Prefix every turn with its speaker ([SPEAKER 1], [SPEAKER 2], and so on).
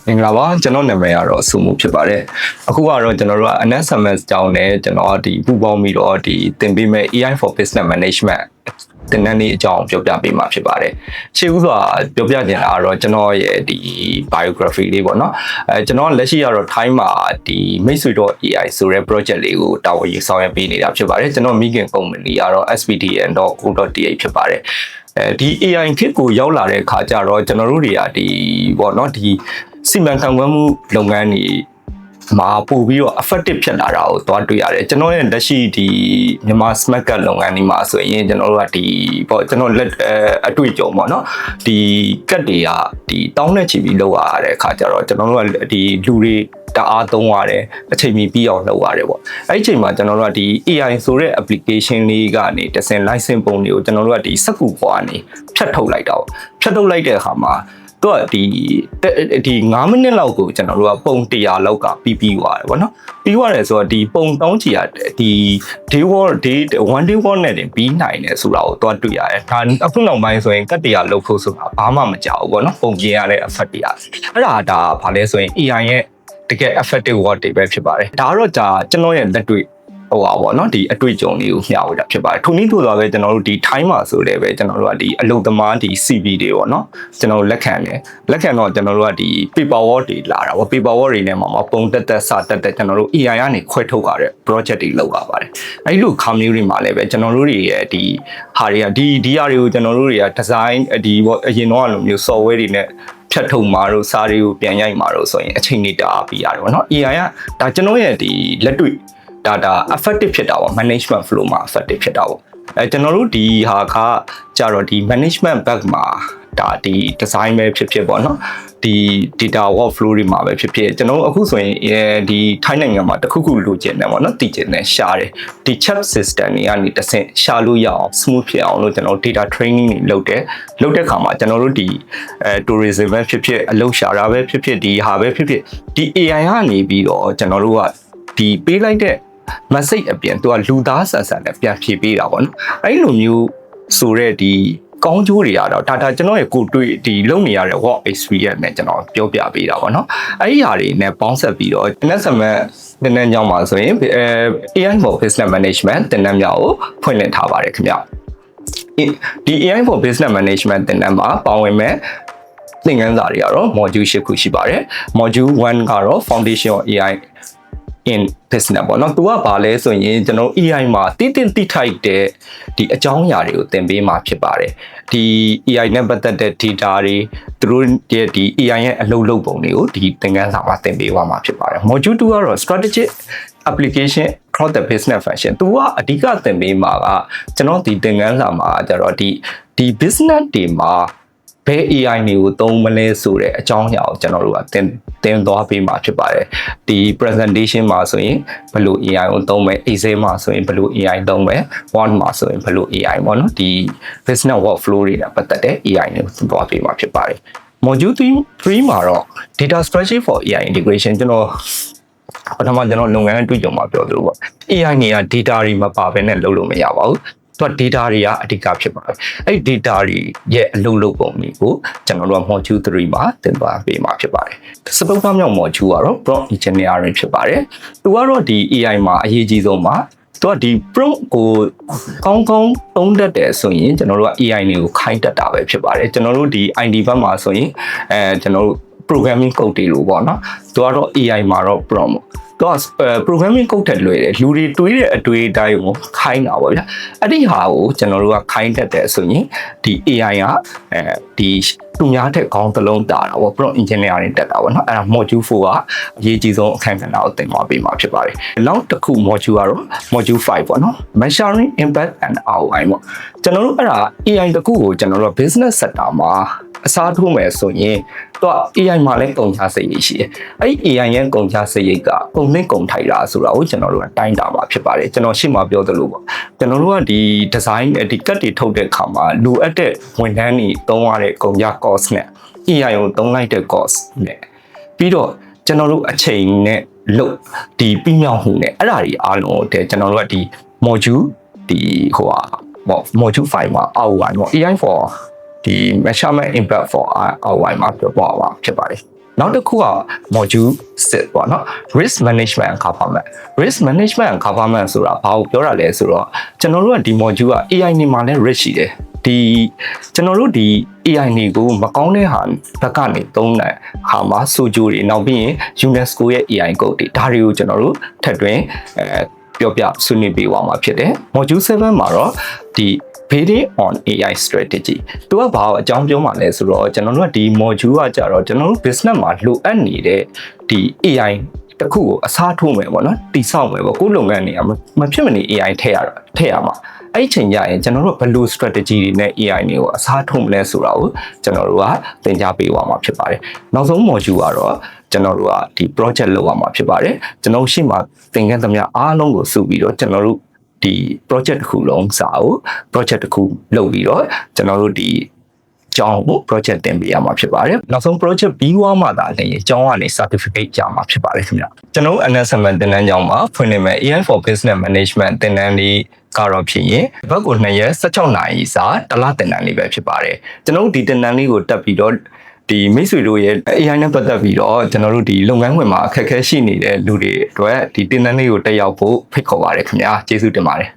[SPEAKER 1] မင်္ဂလာပါကျွန်တော်နာမည်ကတော့စုမှုဖြစ်ပါတယ်အခုကတော့ကျွန်တော်တို့က NSMS ကြောင်းနဲ့ကျွန်တော်ဒီပူပေါင်းပြီးတော့ဒီသင်ပေးမဲ့ AI for Business Management သင်တန်းလေးအကြောင်းပြောပြပေးမှာဖြစ်ပါတယ်ရှေ့ဦးစွာပြောပြချင်တာကတော့ကျွန်တော်ရဲ့ဒီ biography လေးပေါ့နော်ကျွန်တော်လက်ရှိကတော့ Thai မှာဒီမိတ်ဆွေတော့ AI ဆိုတဲ့ project လေးကိုတာဝန်ယူဆောင်ရွက်ပေးနေတာဖြစ်ပါတယ်ကျွန်တော်မိခင် company ကတော့ SPDN.co.th ဖြစ်ပါတယ်ဒီ AI ခေတ်ကိုရောက်လာတဲ့အခါကျတော့ကျွန်တော်တို့တွေကဒီပေါ့နော်ဒီစီမံခန့်ခွဲမှုလုပ်ငန်းတွေမှာပို့ပြီးတော့ effective ဖြစ်လာတာကိုသွားတွေ့ရတယ်ကျွန်တော်ရဲ့လက်ရှိဒီမြန်မာ smart card လုပ်ငန်းတွေမှာဆိုရင်ကျွန်တော်တို့ကဒီပေါ့ကျွန်တော်လက်အတွေ့အကြုံပေါ့နော်ဒီကတ်တွေကဒီတောင်းနဲ့ချီပြီးလောက်ရတဲ့အခါကျတော့ကျွန်တော်တို့ကဒီလူတွေတအားသုံးရတယ်အချိန်မီပြီးအောင်လုပ်ရတယ်ပေါ့အဲ့ဒီအချိန်မှာကျွန်တော်တို့ကဒီ AI ဆိုတဲ့ application လေးကနေတစ်ဆင့် license ပုံတွေကိုကျွန်တော်တို့ကဒီစက္ကူပေါ်ကနေဖြတ်ထုတ်လိုက်တာပေါ့ဖြတ်ထုတ်လိုက်တဲ့အခါမှာတော့ဒီ9မိနစ်လောက်ကိုကျွန်တော်တို့ကပုံ100လောက်ကပြီးသွားတယ်ဗောနော်ပြီးသွားတယ်ဆိုတော့ဒီပုံတောင်းချီရဒီ day one day one နဲ့တင်ပြီးနိုင်တယ်ဆိုတာကိုသွားတွေ့ရတယ်ဒါအခုနောက်ပိုင်းဆိုရင်ကတ်100လောက်ဖို့ဆိုတာဘာမှမကြောက်ဘူးဗောနော်ပုံပြင်ရတဲ့ effect တွေအဲ့ဒါဘာလဲဆိုရင် AI ရဲ့တကယ် effective word တွေပဲဖြစ်ပါတယ်ဒါကတော့ကျွန်တော်ရဲ့လက်တွေ့ဟိုပါဗောနော်ဒီအတွေ့အကြုံလေးကိုမျှဝေတာဖြစ်ပါတယ်ထိုနည်းထို့သောပဲကျွန်တော်တို့ဒီ time မှာဆိုလည်းပဲကျွန်တော်တို့ကဒီအလုပ်သမားဒီ CV တွေဗောနော်ကျွန်တော်တို့လက်ခံတော့ကျွန်တော်တို့ကဒီ paper work တွေလာတာဗော paper work တွေနဲ့မှာပုံတက်စတက်ကျွန်တော်တို့ AI ကနေခွဲထုတ်ရတဲ့ project တွေလုပ်ရပါတယ်အဲ့လို company တွေမှာလည်းပဲကျွန်တော်တို့တွေရဲ့ဒီဟာတွေကဒီဟာတွေကိုကျွန်တော်တို့တွေက design ဒီဗောအရင်တော့လိုမျိုး software တွေနဲ့ဖြတ်ထုတ်မှာတို့စာတွေကိုပြန်ရိုက်မှာတို့ဆိုရင်အချိန်နေတအားပြီးရတယ်ဗောနော် AI ကဒါကျွန်တော်ရဲ့ဒီလက်တွေ့ဒါ effective ဖြစ်တာပေါ့ management flow မှာ effective ဖြစ်တာပေါ့ကျွန်တော်တို့ဒီဟာကကြတော့ဒီ management back မှာဒါဒီ design ပဲဖြစ်ပေါ့နော်ဒီ data workflow တွေမှာပဲဖြစ်ကျွန်တော်အခုဆိုရင်ဒီ Thai နိုင်ငံမှာတခုခုလိုချင်တယ်ပေါ့နော်တည်ချင်တယ်ရှားတယ်ဒီ chat system တွေကနေတစ်ဆင့်ရှာလို့ရအောင် smooth ဖြစ်အောင်လို့ကျွန်တော် data training တွေလုပ်တဲ့ခါမှာကျွန်တော်တို့ဒီtourism ပဲဖြစ်အလုပ်ရှာတာပဲဖြစ်ဒီဟာပဲဖြစ်ဒီ AI ကနေပြီးတော့ကျွန်တော်တို့ကဒီပေးလိုက်တဲ့message အပြင်သူကလူသားဆန်နဲ့ပြန်ဖြေပေးတာပေါ့နော်အဲ့လိုမျိုးဆိုတဲ့ဒီကောင်းကျိုးတွေကတော့ဒါကျွန်တော်ရဲ့ကိုတွေ့ဒီလုပ်နေရတဲ့ work experience နဲ့ကျွန်တော်ပြောပြပေးတာပေါ့နော်အဲ့ဒီဟာတွေနဲ့ပေါင်းဆက်ပြီးတော့ NSMS သင်တန်းကျောင်းမှာဆိုရင် AI for Business Management သင်တန်းမြောက်ကိုဖွင့်လှစ်ထားပါတယ်ခင်ဗျဒီ AI for Business Management သင်တန်းမှာပါဝင်မဲ့သင်ခန်းစာတွေကတော့ module 10ခုရှိပါတယ် module 1ကတော့ Foundation of AI in business ပေါ့နော်သူကဘာလဲဆိုရင်ကျွန်တော် AI မှာတိထိုက်တဲ့ဒီအကြောင်းအရာတွေကိုသင်ပေးမှာဖြစ်ပါတယ်ဒီ AI နဲ့ပတ်သက်တဲ့ data တွေသူတို့ရဲ့ဒီ AI ရဲ့အလုပ်လုပ်ပုံတွေကိုဒီသင်ခန်းစာမှာသင်ပေးသွားမှာဖြစ်ပါတယ် module 2ကတော့ strategic application across the business function သူကအဓိကသင်ပေးမှာကကျွန်တော်ဒီသင်ခန်းစာမှာကျတော့ဒီ business တွေမှာဘယ် AI တွေကိုသုံးမလဲဆိုတဲ့အကြောင်းအရာကိုကျွန်တော်တို့ကသင်သွားပေးမှာဖြစ်ပါတယ်ဒီ presentation မှာဆိုရင်ဘယ်လို AI ကိုသုံးမယ် Excel မှာဆိုရင်ဘယ်လို AI သုံးမယ် Word မှာဆိုရင်ဘယ်လို AI ပေါ့နော်ဒီ business workflow တွေနဲ့ပတ်သက်တဲ့ AI တွေကိုသင်သွားပေးမှာဖြစ်ပါတယ် module 3မှာတော့ data strategy for AI integration ကျွန်တော်လုပ်ငန်းအတွေ့အကြုံမှာပြောသလိုပေါ့ AI တွေက data တွေမပါဘဲနဲ့လုပ်လို့မရပါဘူးသူက data တွေကအဓိကဖြစ်ပါတယ်အဲ့ဒီ data တွေရဲ့အလုပ်လုပ်ပုံတွေကိုကျွန်တော်တို့က module 3မှာသင်သွားပေးမှာဖြစ်ပါတယ်စပုတ်သားမြောက် module ကတော့ prompt engineering ဖြစ်ပါတယ်သူကတော့ဒီ AI မှာအရေးကြီးဆုံးမှာသူကဒီ prompt ကိုကောင်းသုံးတတ်တယ်ဆိုရင်ကျွန်တော်တို့က AI တွေကိုခိုင်းတတ်တာပဲဖြစ်ပါတယ်ကျွန်တော်တို့ဒီ ID ဘက်မှာဆိုရင်ကျွန်တော်တို့ programming code တွေလို့ပေါ့နော်သူကတော့ AI မှာတော့ promptတော့ programming code ထက်လွယ်တယ်လူတွေတွေးတဲ့အတွေးအတိုင်းကိုခိုင်းတာပေါ့ဗျာအဲ့ဒီဟာကိုကျွန်တော်တို့ကခိုင်းတတ်တယ်ဆိုရင်ဒီ AI ကဒီသူများထက်ခေါင်းသလုံးတာတာပေါ့ prompt engineering တက်တာပေါ့နော်အဲ့ဒါ module 4ကအရေးကြီးဆုံးအခန်းကဏ္ဍကိုသင်သွားပေးမှာဖြစ်ပါတယ်နောက်တစ်ခု module ကတော့ module 5ပေါ့နော် measuring impact and ROI ပေါ့ကျွန်တော်တို့အဲ့ဒါ AI တခုကိုကျွန်တော်တို့ business sector မှာအစားထိုးမယ်ဆိုရင်တော့ AI မှာလည်းကုန်ချစရိတ်ရှိတယ်အဲ့ဒီ AI ရဲ့ကုန်ချစရိတ်ကကုန်နဲ့ကုန်ထိုက်တာဆိုတာကိုကျွန်တော်တို့ကတိုင်းတာမှာဖြစ်ပါတယ်ကျွန်တော်ရှေ့မှာပြောသလိုပေါ့ကျွန်တော်တို့ကဒီ design ဒီကတ်တွေထုတ်တဲ့အခါမှာလိုအပ်တဲ့ဝန်ထမ်းတွေသုံးရတဲ့ကုန်ကျ cost နဲ့ AI ကိုသုံးလိုက်တဲ့ cost နဲ့ပြီးတော့ကျွန်တော်တို့အချိန်နဲ့လုပ်ဒီပြီးမြောက်မှုနဲ့အဲ့ဒါတွေအားလုံးကိုကျွန်တော်တို့ကဒီ module ဒီmodule 5မှာ ROI ပေါ့ AI for ဒီ measurement impact for ROI မှာပြောပါဖြစ်ပါတယ် နောက်တစ်ခုက module 6ပေါ့နော် risk management and governance risk management and governance ဆိုတာဘာကိုပြောတာလဲဆိုတော့ကျွန်တော်တို့ကဒီ module က AI နေမှာလည်း risk ရှိတယ်ဒီကျွန်တော်တို့ဒီ AI နေကိုမကောင်းတဲ့ဟာဘက်ကနေသုံးတဲ့ဟာမှာဆိုကြိုတွေနောက်ပြီးရင် UNESCO ရဲ့ AI code တွေဒါတွေကိုကျွန်တော်တို့ထပ်တွင်ပြောပြဆွေးနွေးပေးသွားမှာဖြစ်တယ် module 7မှာတော့ဒီ based on AI strategy သူကဘာအကြောင်းပြောမှာလဲဆိုတော့ကျွန်တော်တို့ကဒီ module ကကြတော့ကျွန်တော်တို့ business မှာလိုအပ်နေတဲ့ဒီ AI တခုကိုအစားထိုးမယ်ပေါ့နော်တိဆောက်မယ်ပေါ့ကိုယ်လုပ်ငန်းတွေကမဖြစ်မနေ AI ထည့်ရမှာအဲ့ချိန်ကျရင်ကျွန်တော်တို့ဘယ်လို strategy တွေနဲ့ AI တွေကိုအစားထိုးမလဲဆိုတာကိုကျွန်တော်တို့ကသင်ကြားပေးသွားမှာဖြစ်ပါတယ်နောက်ဆုံး module ကတော့ကျွန်တော်တို့ကဒီ project လုပ်ရမှာဖြစ်ပါတယ်ကျွန်တော်ရှိမှသင်ခန်းသမျှအားလုံးကိုစုပြီးတော့ကျွန်တော်တို့ဒီ project တစ်ခုလုံးစာကို project တစ်ခုလုပ်ပြီးတော့ကျွန်တော်တို့ဒီကျောင်းကို project တင်ပေးရမှာဖြစ်ပါတယ်နောက်ဆုံး project ပြီးသွားမှသာလည်းကျောင်းကနေ certificate ရမှာဖြစ်ပါတယ်ခင်ဗျကျွန်တော် announcement တင်နန်းကျောင်းမှာဖွင့်နေမယ် AI for Business Management တင်နန်းလေးကတော့ဖြစ်ရင်ဘက်ကို2ရက်16နာရီစာတစ်လတင်နန်းလေးပဲဖြစ်ပါတယ်ကျွန်တော်ဒီတင်နန်းလေးကိုတက်ပြီးတော့ဒီမိတ်ဆွေတို့ရဲ့ AI နဲ့ပတ်သက်ပြီးတော့ကျွန်တော်တို့ဒီလုပ်ငန်းခွင်မှာအခက်အခဲရှိနေတဲ့လူတွေအတွက်ဒီတင်နန်းလေးကိုတက်ရောက်ဖို့ဖိတ်ခေါ်ပါတယ်ခင်ဗျာကျေးဇူးတင်ပါတယ်